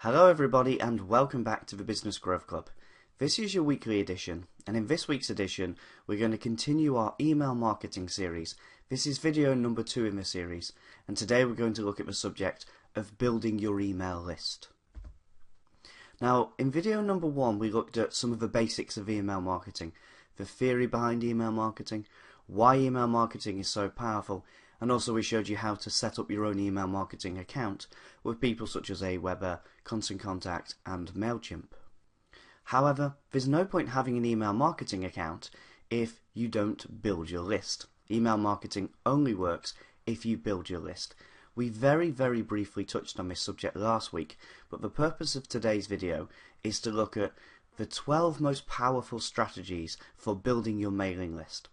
Hello everybody and welcome back to the Business Growth Club. This is your weekly edition, and in this week's edition we're going to continue our email marketing series. This is video number 2 in the series, and today we're going to look at the subject of building your email list. Now, in video number 1 we looked at some of the basics of email marketing, the theory behind email marketing, why email marketing is so powerful, and also we showed you how to set up your own email marketing account with people such as Aweber, Constant Contact and MailChimp. However, there's no point having an email marketing account if you don't build your list. Email marketing only works if you build your list. We very briefly touched on this subject last week, but the purpose of today's video is to look at the 12 most powerful strategies for building your mailing list.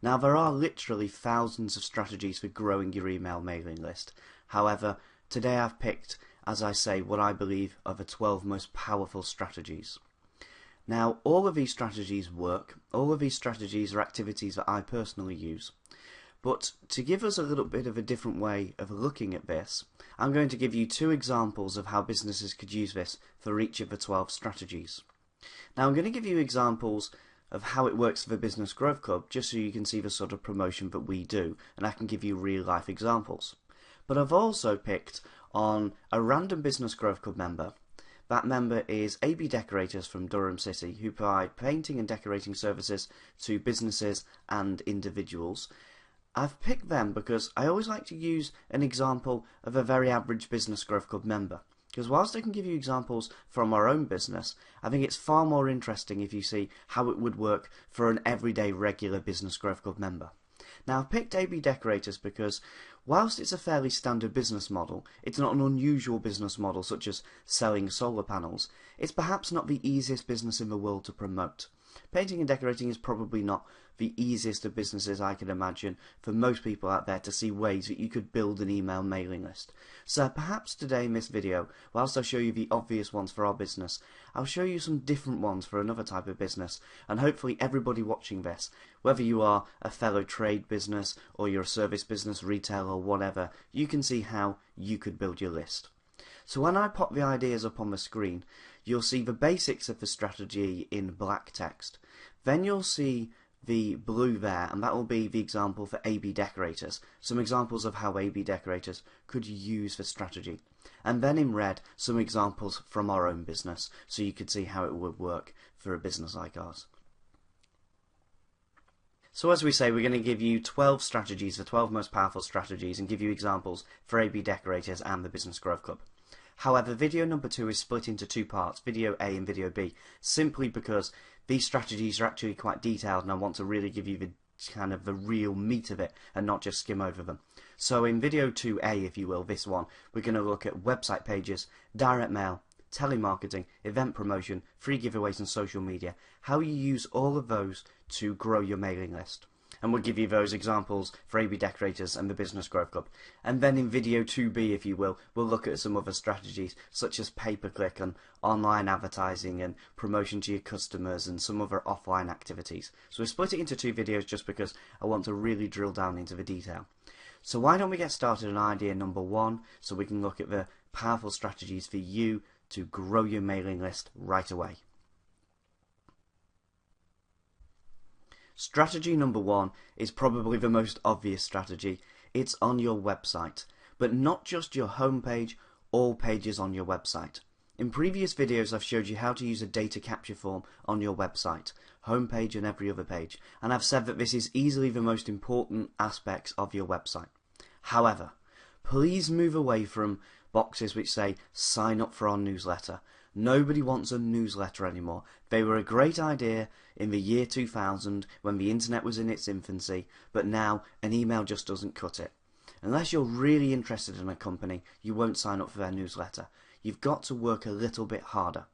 Now, there are literally thousands of strategies for growing your email mailing list. However, today I've picked, as I say, what I believe are the 12 most powerful strategies. Now, all of these strategies work. All of these strategies are activities that I personally use. But to give us a little bit of a different way of looking at this, I'm going to give you 2 examples of how businesses could use this for each of the 12 strategies. Now, I'm going to give you examples of how it works for the Business Growth Club, just so you can see the sort of promotion that we do, and I can give you real life examples. But I've also picked on a random Business Growth Club member. That member is AB Decorators from Durham City, who provide painting and decorating services to businesses and individuals. I've picked them because I always like to use an example of a very average Business Growth Club member. Because whilst I can give you examples from our own business, I think it's far more interesting if you see how it would work for an everyday regular Business Growth Club member. Now, I've picked AB Decorators because whilst it's a fairly standard business model, it's not an unusual business model such as selling solar panels. It's perhaps not the easiest business in the world to promote. Painting and decorating is probably not the easiest of businesses I can imagine for most people out there to see ways that you could build an email mailing list. So perhaps today in this video, whilst I show you the obvious ones for our business, I'll show you some different ones for another type of business, and hopefully everybody watching this, whether you are a fellow trade business or you're a service business, retail or whatever, you can see how you could build your list. So when I pop the ideas up on the screen, you'll see the basics of the strategy in black text. Then you'll see the blue there, and that will be the example for AB Decorators, some examples of how AB Decorators could use the strategy. And then in red, some examples from our own business, so you could see how it would work for a business like ours. So as we say, we're going to give you 12 strategies, the 12 most powerful strategies, and give you examples for AB Decorators and the Business Growth Club. However, video number 2 is split into 2 parts, video A and video B, simply because these strategies are actually quite detailed and I want to really give you the real meat of it and not just skim over them. So in video 2A, if you will, this one, we're going to look at website pages, direct mail, telemarketing, event promotion, free giveaways and social media, how you use all of those to grow your mailing list. And we'll give you those examples for AB Decorators and the Business Growth Club. And then in video 2B, if you will, we'll look at some other strategies such as pay-per-click and online advertising and promotion to your customers and some other offline activities. So we split it into 2 videos just because I want to really drill down into the detail. So why don't we get started on idea number 1 so we can look at the powerful strategies for you to grow your mailing list right away. Strategy number 1 is probably the most obvious strategy. It's on your website, but not just your homepage, all pages on your website. In previous videos I've showed you how to use a data capture form on your website, homepage and every other page, and I've said that this is easily the most important aspects of your website. However, please move away from boxes which say sign up for our newsletter. Nobody wants a newsletter anymore. They were a great idea in the year 2000 when the internet was in its infancy, but now an email just doesn't cut it. Unless you're really interested in a company, you won't sign up for their newsletter. You've got to work a little bit harder.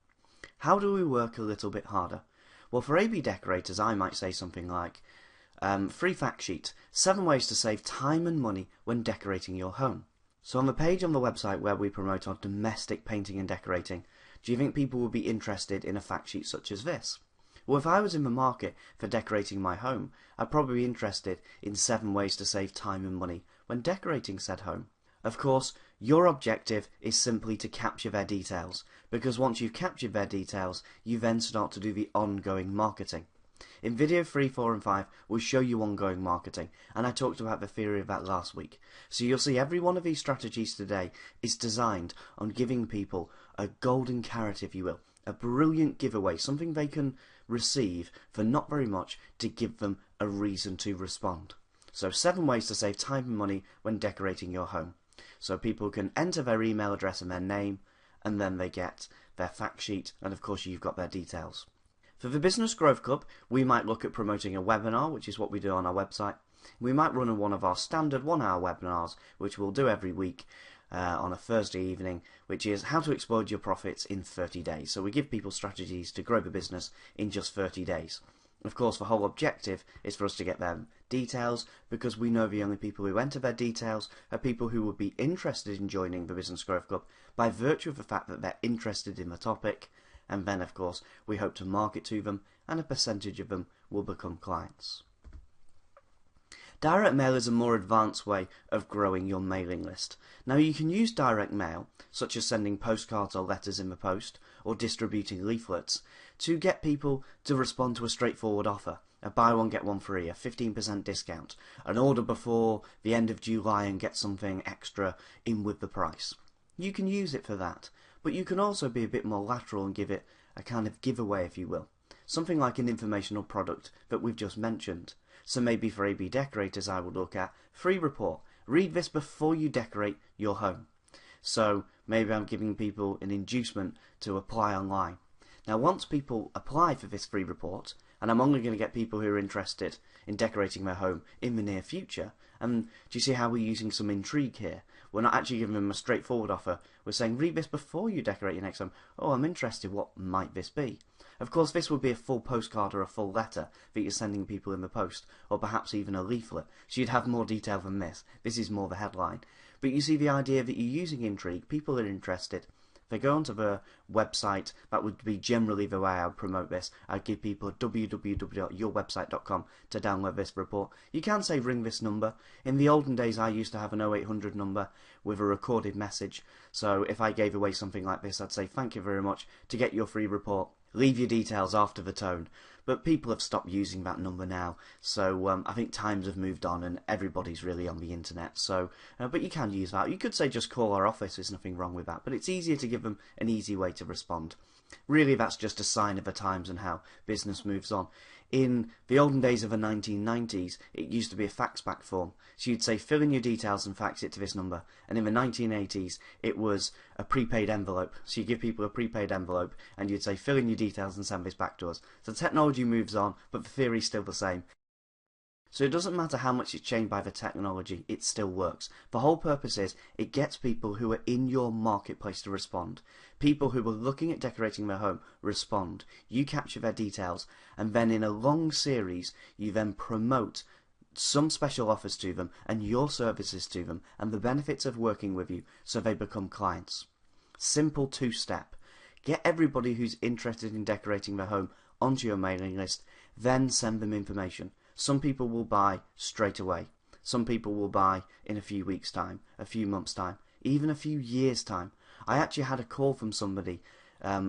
How do we work a little bit harder? Well, for AB Decorators, I might say something like, free fact sheet, 7 ways to save time and money when decorating your home. So on the page on the website where we promote our domestic painting and decorating, do you think people would be interested in a fact sheet such as this? Well, if I was in the market for decorating my home, I'd probably be interested in 7 ways to save time and money when decorating said home. Of course, your objective is simply to capture their details, because once you've captured their details, you then start to do the ongoing marketing. In video 3, 4 and 5, we'll show you ongoing marketing, and I talked about the theory of that last week. So you'll see every one of these strategies today is designed on giving people a golden carrot, if you will, a brilliant giveaway, something they can receive for not very much to give them a reason to respond. So 7 ways to save time and money when decorating your home. So people can enter their email address and their name, and then they get their fact sheet, and of course you've got their details. For the Business Growth Club, we might look at promoting a webinar, which is what we do on our website. We might run one of our standard 1-hour webinars, which we'll do every week on a Thursday evening, which is how to explode your profits in 30 days. So we give people strategies to grow the business in just 30 days. Of course, the whole objective is for us to get them details, because we know the only people who enter their details are people who would be interested in joining the Business Growth Club by virtue of the fact that they're interested in the topic, and then of course we hope to market to them, and a percentage of them will become clients. Direct mail is a more advanced way of growing your mailing list. Now you can use direct mail, such as sending postcards or letters in the post, or distributing leaflets, to get people to respond to a straightforward offer. A buy one get one free, a 15% discount, an order before the end of July and get something extra in with the price. You can use it for that, but you can also be a bit more lateral and give it a kind of giveaway, if you will. Something like an informational product that we've just mentioned. So maybe for AB decorators I would look at free report. Read this before you decorate your home. So maybe I'm giving people an inducement to apply online. Now once people apply for this free report, and I'm only going to get people who are interested in decorating their home in the near future, and do you see how we're using some intrigue here? We're not actually giving them a straightforward offer. We're saying, read this before you decorate your next home. Oh, I'm interested. What might this be? Of course, this would be a full postcard or a full letter that you're sending people in the post, or perhaps even a leaflet. So you'd have more detail than this. This is more the headline. But you see the idea that you're using intrigue. People are interested. They go onto the website. That would be generally the way I would promote this. I'd give people www.yourwebsite.com to download this report. You can say ring this number. In the olden days I used to have an 0800 number with a recorded message. So if I gave away something like this, I'd say thank you very much. To get your free report, leave your details after the tone. But people have stopped using that number now, so I think times have moved on and everybody's really on the internet. So, but you can use that. You could say just call our office, there's nothing wrong with that, but it's easier to give them an easy way to respond. Really, that's just a sign of the times and how business moves on. In the olden days of the 1990s, it used to be a fax back form. So you'd say fill in your details and fax it to this number. And in the 1980s, it was a prepaid envelope. So you give people a prepaid envelope and you'd say fill in your details and send this back to us. So the technology moves on, but the theory's still the same. So it doesn't matter how much it's changed by the technology, it still works. The whole purpose is it gets people who are in your marketplace to respond. People who are looking at decorating their home respond. You capture their details, and then in a long series you then promote some special offers to them and your services to them and the benefits of working with you so they become clients. Simple 2-step. Get everybody who's interested in decorating their home onto your mailing list, then send them information. Some people will buy straight away. Some people will buy in a few weeks' time, a few months' time, even a few years' time. I actually had a call from somebody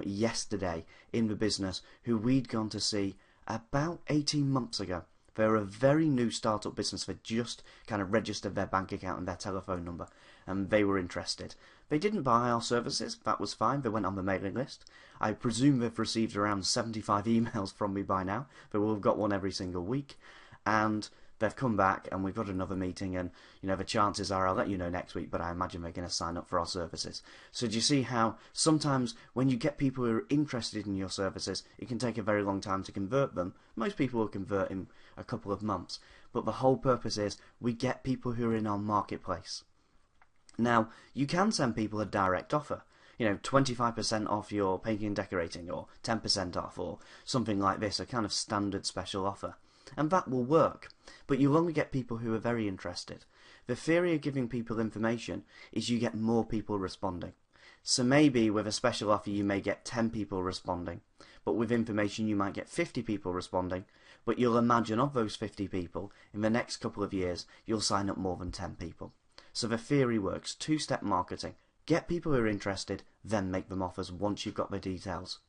yesterday in the business who we'd gone to see about 18 months ago. They're a very new startup business. They just kind of registered their bank account and their telephone number, and they were interested. They didn't buy our services. That was fine. They went on the mailing list. I presume they've received around 75 emails from me by now. They will have got one every single week. And they've come back and we've got another meeting, and the chances are I'll let you know next week, but I imagine they're going to sign up for our services. So do you see how sometimes when you get people who are interested in your services, it can take a very long time to convert them. Most people will convert in a couple of months, but the whole purpose is we get people who are in our marketplace. Now you can send people a direct offer, 25% off your painting and decorating, or 10% off, or something like this, a kind of standard special offer. And that will work, but you'll only get people who are very interested. The theory of giving people information is you get more people responding. So maybe with a special offer you may get 10 people responding, but with information you might get 50 people responding, but you'll imagine of those 50 people, in the next couple of years, you'll sign up more than 10 people. So the theory works, two-step marketing. Get people who are interested, then make them offers once you've got their details.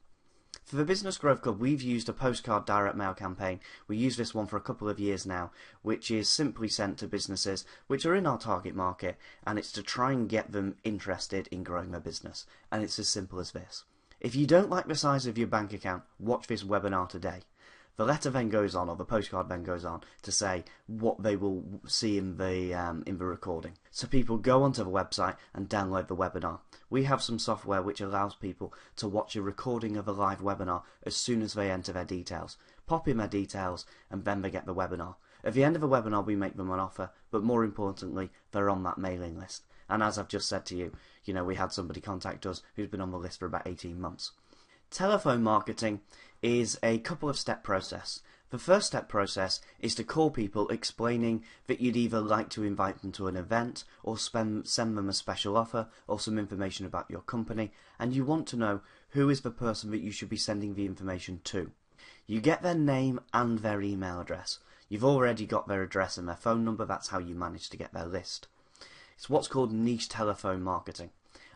For the Business Growth Club, we've used a postcard direct mail campaign. We use this one for a couple of years now, which is simply sent to businesses which are in our target market, and it's to try and get them interested in growing their business. And it's as simple as this. If you don't like the size of your bank account, watch this webinar today. The letter then goes on, or the postcard then goes on, to say what they will see in the recording. So people go onto the website and download the webinar. We have some software which allows people to watch a recording of a live webinar as soon as they enter their details. Pop in their details and then they get the webinar. At the end of the webinar we make them an offer, but more importantly they're on that mailing list. And as I've just said to you, we had somebody contact us who's been on the list for about 18 months. Telephone marketing is a couple of step process. The first step process is to call people explaining that you'd either like to invite them to an event or send them a special offer or some information about your company, and you want to know who is the person that you should be sending the information to. You get their name and their email address. You've already got their address and their phone number, that's how you manage to get their list. It's what's called niche telephone marketing.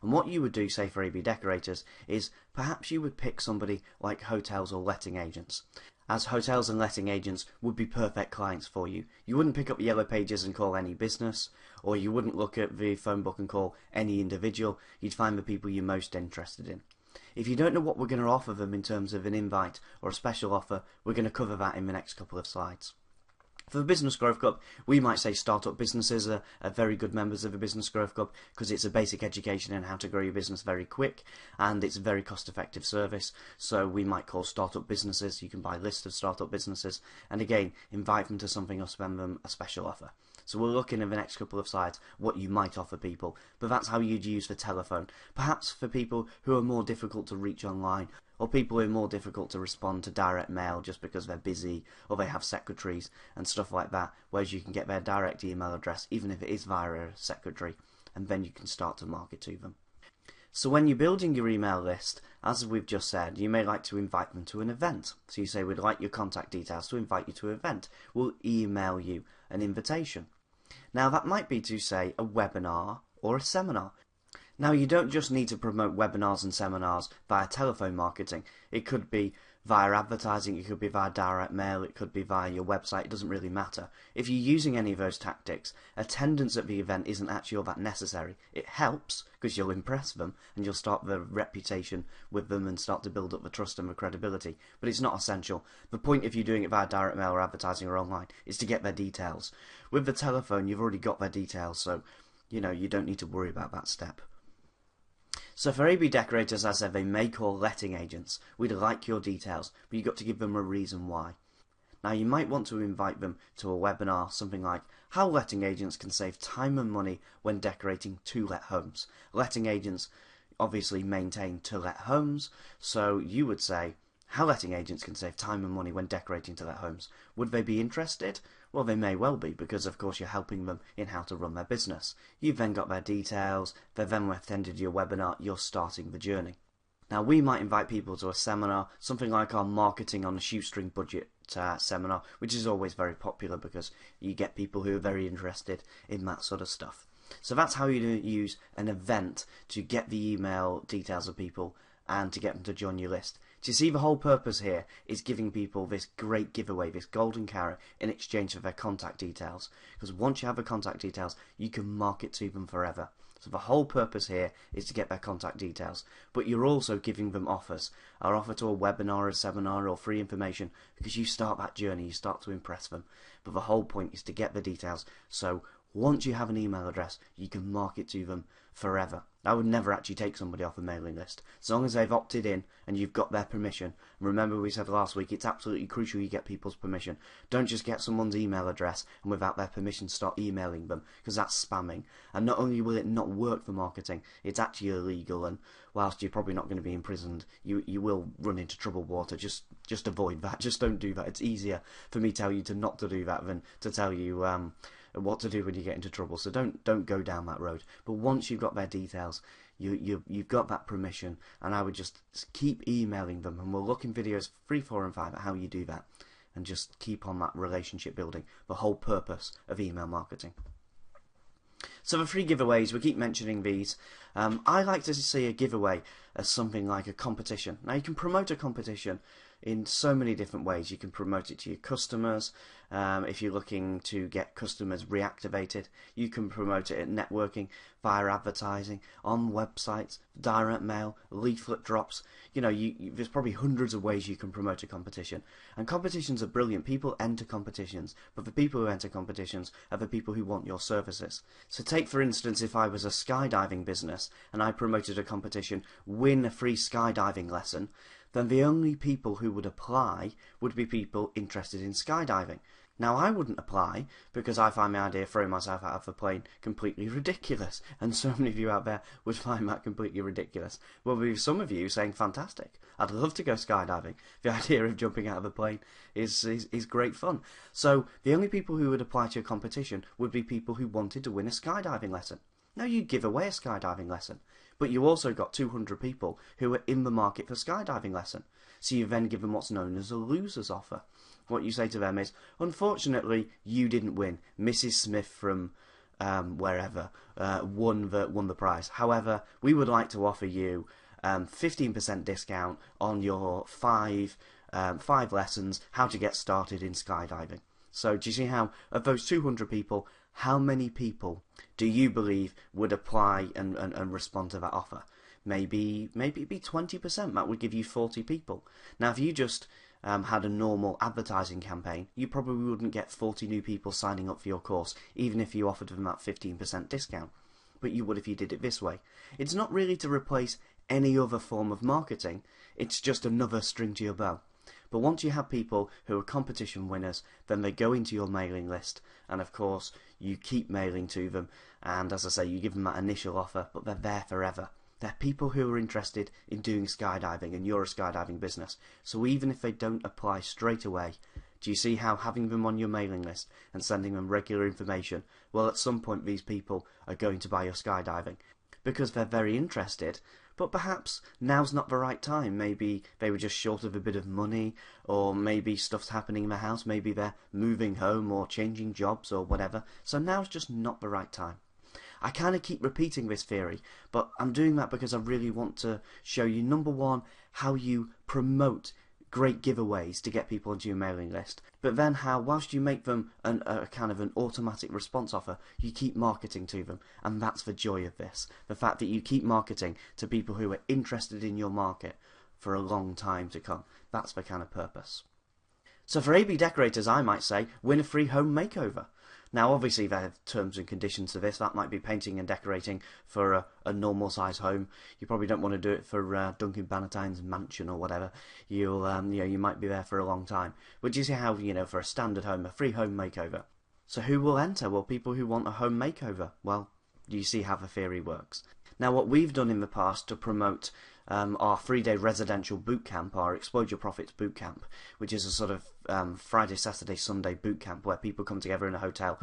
And what you would do, say for AB decorators, is perhaps you would pick somebody like hotels or letting agents, as hotels and letting agents would be perfect clients for you. You wouldn't pick up Yellow Pages and call any business, or you wouldn't look at the phone book and call any individual. You'd find the people you're most interested in. If you don't know what we're going to offer them in terms of an invite or a special offer, we're going to cover that in the next couple of slides. For the Business Growth Club, we might say startup businesses are very good members of the Business Growth Club because it's a basic education in how to grow your business very quick, and it's a very cost-effective service. So we might call startup businesses. You can buy lists of startup businesses and again invite them to something or spend them a special offer. So we'll look in the next couple of slides what you might offer people, but that's how you'd use the telephone. Perhaps for people who are more difficult to reach online, or people who are more difficult to respond to direct mail just because they're busy or they have secretaries and stuff like that, whereas you can get their direct email address even if it is via a secretary, and then you can start to market to them. So when you're building your email list, as we've just said, you may like to invite them to an event. So you say, we'd like your contact details to invite you to an event. We'll email you an invitation. Now that might be to say a webinar or a seminar. Now you don't just need to promote webinars and seminars via telephone marketing. It could be via advertising, it could be via direct mail, it could be via your website, it doesn't really matter. If you're using any of those tactics, attendance at the event isn't actually all that necessary. It helps because you'll impress them and you'll start the reputation with them and start to build up the trust and the credibility, but it's not essential. The point if you're doing it via direct mail or advertising or online is to get their details. With the telephone you've already got their details, so you don't need to worry about that step. So for AB decorators, as I said, they may call letting agents. We'd like your details, but you've got to give them a reason why. Now you might want to invite them to a webinar, something like how letting agents can save time and money when decorating to-let homes. Letting agents obviously maintain to-let homes, so you would say how letting agents can save time and money when decorating to-let homes. Would they be interested? Well, they may well be, because of course you're helping them in how to run their business. You've then got their details, they've then attended your webinar, you're starting the journey. Now we might invite people to a seminar, something like our Marketing on a Shoestring Budget seminar, which is always very popular because you get people who are very interested in that sort of stuff. So that's how you use an event to get the email details of people and to get them to join your list. So you see, the whole purpose here is giving people this great giveaway, this golden carrot, in exchange for their contact details. Because once you have the contact details, you can market to them forever. So the whole purpose here is to get their contact details. But you're also giving them offers. Our offer to a webinar, a seminar, or free information, because you start that journey, you start to impress them. But the whole point is to get the details. So once you have an email address, you can market to them forever. I would never actually take somebody off a mailing list. As long as they've opted in and you've got their permission. And remember we said last week, it's absolutely crucial you get people's permission. Don't just get someone's email address and without their permission start emailing them, because that's spamming. And not only will it not work for marketing, it's actually illegal, and whilst you're probably not going to be imprisoned, you will run into troubled water. Just avoid that. Just don't do that. It's easier for me to tell you to not to do that than to tell you what to do when you get into trouble. So don't go down that road. But once you've got their details, you've got that permission, and I would just keep emailing them, and we'll look in videos 3, 4 and 5 at how you do that, and just keep on that relationship building, the whole purpose of email marketing. So for free giveaways, we keep mentioning these. I like to see a giveaway as something like a competition. Now you can promote a competition in so many different ways. You can promote it to your customers. If you're looking to get customers reactivated, you can promote it at networking, via advertising, on websites, direct mail, leaflet drops. You know, there's probably hundreds of ways you can promote a competition. And competitions are brilliant. People enter competitions, but the people who enter competitions are the people who want your services. So take, for instance, if I was a skydiving business and I promoted a competition, win a free skydiving lesson, then the only people who would apply would be people interested in skydiving. Now, I wouldn't apply because I find the idea of throwing myself out of the plane completely ridiculous, and so many of you out there would find that completely ridiculous. Well, there'll be some of you saying, fantastic, I'd love to go skydiving. The idea of jumping out of a plane is great fun. So the only people who would apply to a competition would be people who wanted to win a skydiving lesson. Now, you give away a skydiving lesson, but you also got 200 people who are in the market for skydiving lesson. So you then give them what's known as a loser's offer. What you say to them is, unfortunately, you didn't win. Mrs. Smith from wherever won the prize. However, we would like to offer you 15% discount on your five lessons, how to get started in skydiving. So do you see how, of those 200 people, how many people do you believe would apply and respond to that offer? Maybe it'd be 20%. That would give you 40 people. Now, if you just had a normal advertising campaign, you probably wouldn't get 40 new people signing up for your course, even if you offered them that 15% discount. But you would if you did it this way. It's not really to replace any other form of marketing. It's just another string to your bow. But once you have people who are competition winners, then they go into your mailing list, and of course you keep mailing to them, and as I say, you give them that initial offer, but they're there forever. They're people who are interested in doing skydiving, and you're a skydiving business. So even if they don't apply straight away, do you see how having them on your mailing list and sending them regular information, well, at some point these people are going to buy your skydiving because they're very interested, but perhaps now's not the right time. Maybe they were just short of a bit of money, or maybe stuff's happening in the house, maybe they're moving home or changing jobs or whatever, so now's just not the right time. I kind of keep repeating this theory, but I'm doing that because I really want to show you, number one, how you promote great giveaways to get people onto your mailing list, but then how, whilst you make them a kind of an automatic response offer, you keep marketing to them. And that's the joy of this, the fact that you keep marketing to people who are interested in your market for a long time to come. That's the kind of purpose. So for AB decorators, I might say, win a free home makeover. Now, obviously, there are terms and conditions to this. That might be painting and decorating for a normal size home. You probably don't want to do it for Duncan Bannatyne's mansion or whatever. You might be there for a long time. But do you see how, for a standard home, a free home makeover? So who will enter? Well, people who want a home makeover. Well, you see how the theory works. Now, what we've done in the past to promote our 3-day residential boot camp, our Explode Your Profits boot camp, which is a sort of Friday, Saturday, Sunday boot camp where people come together in a hotel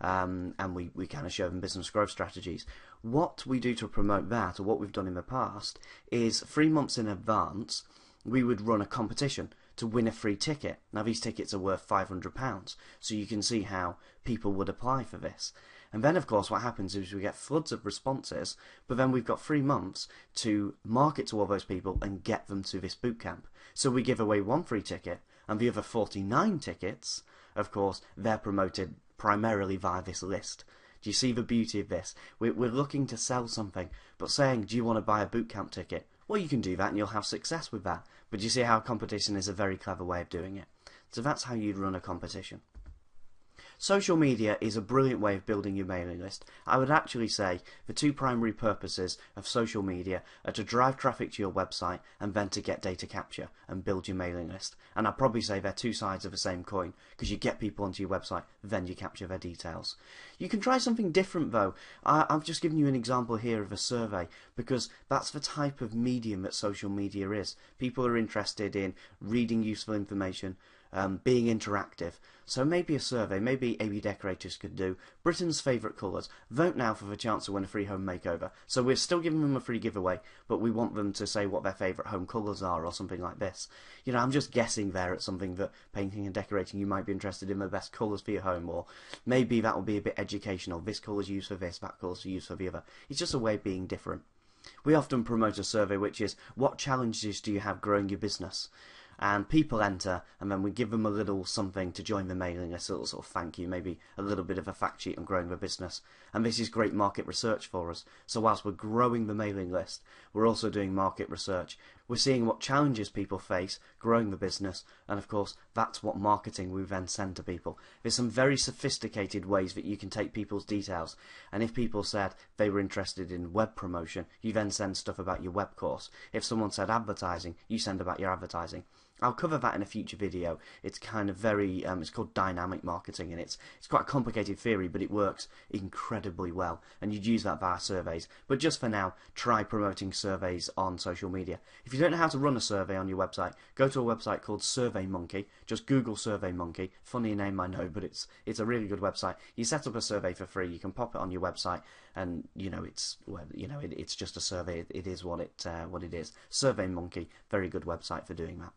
and we kind of show them business growth strategies. What we do to promote that, or what we've done in the past, is 3 months in advance we would run a competition to win a free ticket. Now, these tickets are worth £500, so you can see how people would apply for this. And then, of course, what happens is we get floods of responses, but then we've got 3 months to market to all those people and get them to this boot camp. So we give away 1 free ticket, and the other 49 tickets, of course, they're promoted primarily via this list. Do you see the beauty of this? We're looking to sell something, but saying, do you want to buy a boot camp ticket? Well, you can do that and you'll have success with that. But do you see how competition is a very clever way of doing it? So that's how you'd run a competition. Social media is a brilliant way of building your mailing list. I would actually say the 2 primary purposes of social media are to drive traffic to your website and then to get data capture and build your mailing list. And I'd probably say they're 2 sides of the same coin, because you get people onto your website, then you capture their details. You can try something different though. I've just given you an example here of a survey, because that's the type of medium that social media is. People are interested in reading useful information, being interactive. So maybe a survey, maybe AB Decorators could do Britain's favourite colours. Vote now for the chance to win a free home makeover. So we're still giving them a free giveaway, but we want them to say what their favourite home colours are or something like this. You know, I'm just guessing there at something that painting and decorating you might be interested in the best colours for your home, or maybe that will be a bit educational. This colour's used for this, that colour's used for the other. It's just a way of being different. We often promote a survey which is, what challenges do you have growing your business? And people enter, and then we give them a little something to join the mailing list, a little sort of thank you, maybe a little bit of a fact sheet on growing the business. And this is great market research for us. So whilst we're growing the mailing list, we're also doing market research. We're seeing what challenges people face growing the business, and of course that's what marketing we then send to people. There's some very sophisticated ways that you can take people's details, and if people said they were interested in web promotion, you then send stuff about your web course. If someone said advertising, you send about your advertising. I'll cover that in a future video. It's kind of very, it's called dynamic marketing, and it's quite a complicated theory, but it works incredibly well, and you'd use that via surveys. But just for now, try promoting surveys on social media. If you don't know how to run a survey on your website, go to a website called SurveyMonkey. Just Google SurveyMonkey. Funny name, I know, but it's a really good website. You set up a survey for free. You can pop it on your website, and it's just a survey. It is what it is. SurveyMonkey, very good website for doing that.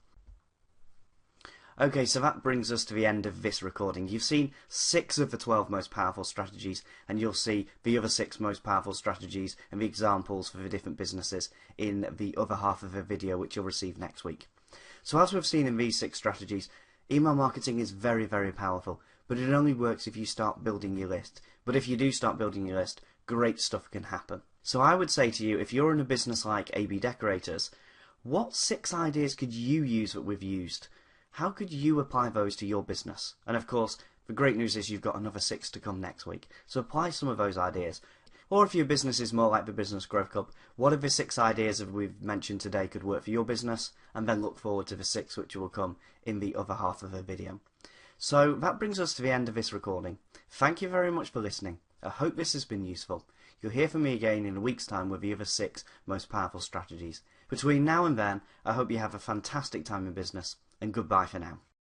Okay, so that brings us to the end of this recording. You've seen 6 of the 12 most powerful strategies, and you'll see the other 6 most powerful strategies and the examples for the different businesses in the other half of the video, which you'll receive next week. So as we've seen in these 6 strategies, email marketing is very, very powerful, but it only works if you start building your list. But if you do start building your list, great stuff can happen. So I would say to you, if you're in a business like AB Decorators, what 6 ideas could you use that we've used? How could you apply those to your business? And of course, the great news is you've got another 6 to come next week. So apply some of those ideas. Or if your business is more like the Business Growth Club, what of the 6 ideas that we've mentioned today could work for your business? And then look forward to the 6 which will come in the other half of the video. So that brings us to the end of this recording. Thank you very much for listening. I hope this has been useful. You'll hear from me again in a week's time with the other 6 most powerful strategies. Between now and then, I hope you have a fantastic time in business, and goodbye for now.